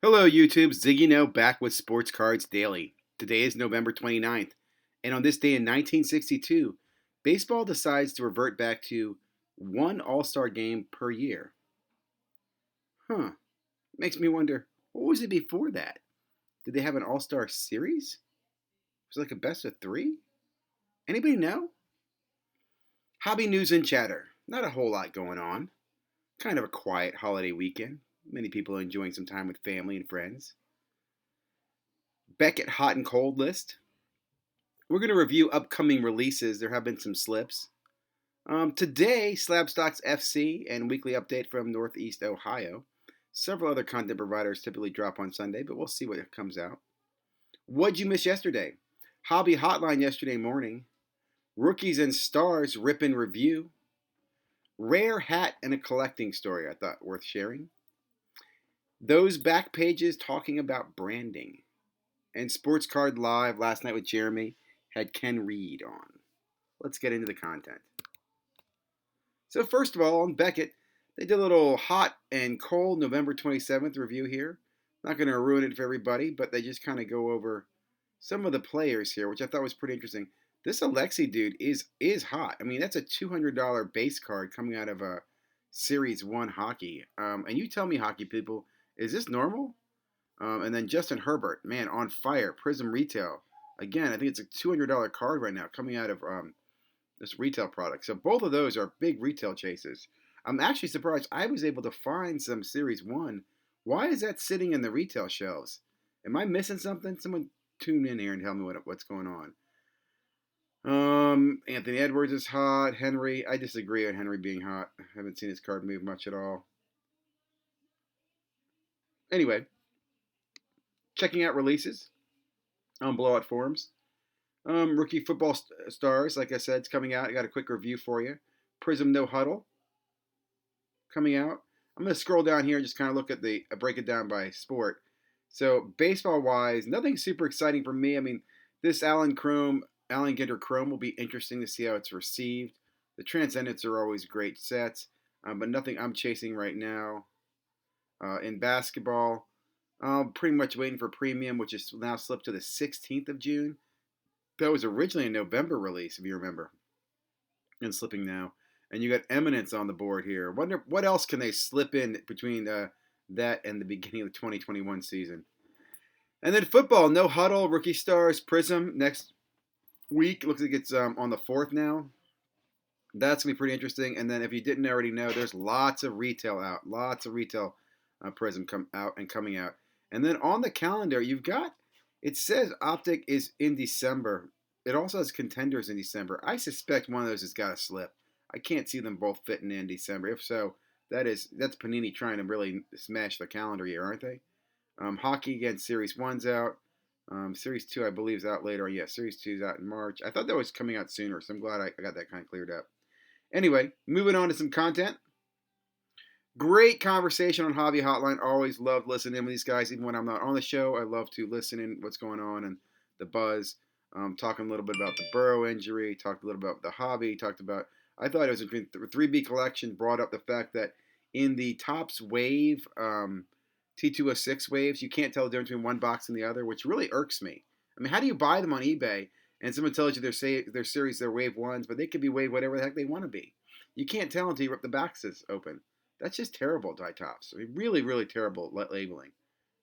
Hello, YouTube. ZiggyNo back with Sports Cards Daily. Today is November 29th, and on this day in 1962, baseball decides to revert back to one All-Star game per year. Makes me wonder, what was it before that? Did they have an All-Star series? Was it like a best of three? Anybody know? Hobby news and chatter. Not a whole lot going on. Kind of a quiet holiday weekend. Many people enjoying some time with family and friends. Beckett hot and cold list. We're going to review upcoming releases. There have been some slips. Today, Slabstocks FC and weekly update from Northeast Ohio. Several other content providers typically drop on Sunday, but we'll see what comes out. What'd you miss yesterday? Hobby Hotline yesterday morning. Rookies and Stars rip and review. Rare hat and a collecting story I thought worth sharing. Those back pages talking about branding. And Sports Card Live last night with Jeremy had Ken Reed on. Let's get into the content. So first of all, on Beckett, they did a little hot and cold November 27th review here. Not going to ruin it for everybody, but they just kind of go over some of the players here, which I thought was pretty interesting. This Alexi dude is hot. I mean, that's a $200 base card coming out of a Series 1 hockey. And you tell me, hockey people, is this normal? And then Justin Herbert, man, on fire. Prism Retail. Again, I think it's a $200 card right now coming out of this retail product. So both of those are big retail chases. I'm actually surprised I was able to find some Series 1. Why is that sitting in the retail shelves? Am I missing something? Someone tune in here and tell me what's going on. Anthony Edwards is hot. Henry, I disagree on Henry being hot. I haven't seen his card move much at all. Anyway, checking out releases on Blowout forums. Rookie football stars, like I said, it's coming out. I got a quick review for you. Prism No Huddle coming out. I'm going to scroll down here and just kind of look at break it down by sport. So baseball wise, nothing super exciting for me. I mean, this Allen Ginter Chrome will be interesting to see how it's received. The Transcendents are always great sets, but nothing I'm chasing right now. In basketball, pretty much waiting for Premium, which is now slipped to the 16th of June. That was originally a November release, if you remember, and slipping now. And you got Eminence on the board here. Wonder what else can they slip in between that and the beginning of the 2021 season. And then football, No Huddle, Rookie Stars, Prism next week. Looks like it's on the 4th now. That's going to be pretty interesting. And then if you didn't already know, there's lots of retail out. Lots of retail Prism coming out. And then on the calendar, you've got, it says Optic is in December. It also has Contenders in December. I suspect one of those has got to slip. I can't see them both fitting in December. If so, that's Panini trying to really smash the calendar year, aren't they? Hockey, again, Series 1's out. Series 2, I believe, is out later. Yeah, Series 2 is out in March. I thought that was coming out sooner, so I'm glad I got that kind of cleared up. Anyway, moving on to some content. Great conversation on Javi Hotline. Always loved listening in with these guys. Even when I'm not on the show, I love to listen in what's going on and the buzz. Talking a little bit about the Burrow injury. Talked a little about the hobby. I thought it was a 3B collection. Brought up the fact that in the Topps wave, T206 waves, you can't tell the difference between one box and the other, which really irks me. I mean, how do you buy them on eBay and someone tells you they're series, they're wave ones, but they could be wave whatever the heck they want to be? You can't tell until you rip the boxes open. That's just terrible, Die Topps. I mean, really, really terrible labeling.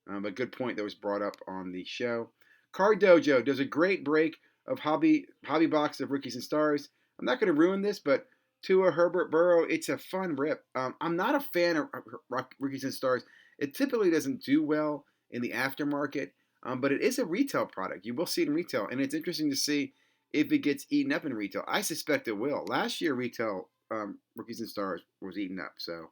A good point that was brought up on the show. Cardo Joe does a great break of hobby box of Rookies and Stars. I'm not going to ruin this, but Tua, Herbert, Burrow, it's a fun rip. I'm not a fan of Rookies and Stars. It typically doesn't do well in the aftermarket, but it is a retail product. You will see it in retail, and it's interesting to see if it gets eaten up in retail. I suspect it will. Last year, retail Rookies and Stars was eaten up, so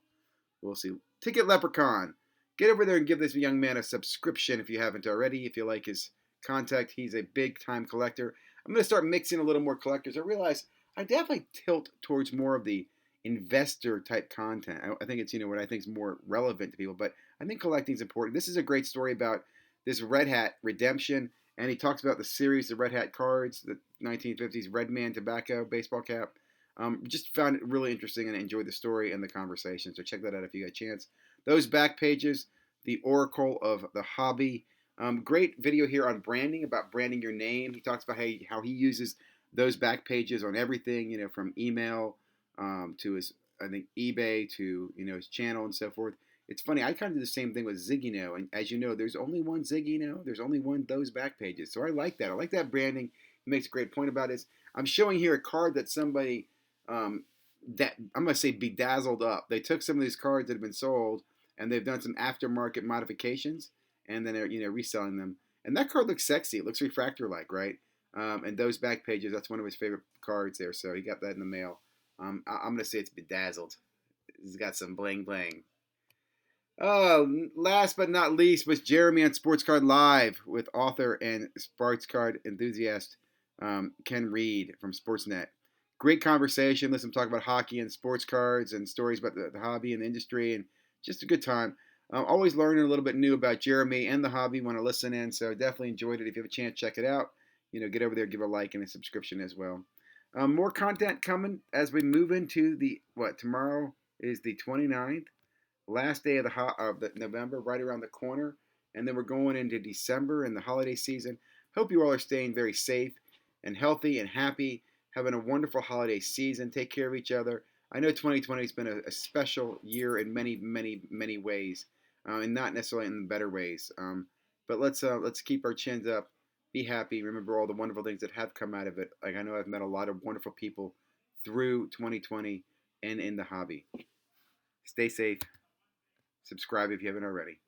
we'll see. Ticket Leprechaun. Get over there and give this young man a subscription if you haven't already. If you like his contact, he's a big-time collector. I'm going to start mixing a little more collectors. I realize I definitely tilt towards more of the investor-type content. I think it's, what I think is more relevant to people, but I think collecting is important. This is a great story about this Red Hat redemption, and he talks about the series of Red Hat cards, the 1950s Red Man tobacco baseball cap. Just found it really interesting and enjoyed the story and the conversation. So check that out if you get a chance. Those back pages, the oracle of the hobby. Great video here on branding, about branding your name. He talks about how he uses those back pages on everything, from email to his, I think, eBay to, his channel and so forth. It's funny, I kind of do the same thing with ZiggyNo, and as you know, there's only one ZiggyNo, there's only one those back pages. So I like that. I like that branding. He makes a great point about it. I'm showing here a card that somebody, that I'm gonna say, bedazzled up. They took some of these cards that have been sold and they've done some aftermarket modifications, and then they're reselling them. And that card looks sexy. It looks refractor like, right? And those back pages, that's one of his favorite cards there. So he got that in the mail. I'm gonna say it's bedazzled. It's got some bling bling. Last but not least was Jeremy on Sports Card Live with author and sports card enthusiast Ken Reed from Sportsnet. Great conversation. Listen, talk about hockey and sports cards and stories about the hobby and the industry, and just a good time. Always learning a little bit new about Jeremy and the hobby. Want to listen in, so definitely enjoyed it. If you have a chance, check it out. Get over there, give a like and a subscription as well. More content coming as we move into tomorrow is the 29th, last day of the November, right around the corner, and then we're going into December and the holiday season. Hope you all are staying very safe and healthy and happy, having a wonderful holiday season. Take care of each other. I know 2020 has been a special year in many, many, many ways, and not necessarily in better ways. But let's keep our chins up, be happy, remember all the wonderful things that have come out of it. Like, I know I've met a lot of wonderful people through 2020 and in the hobby. Stay safe. Subscribe if you haven't already.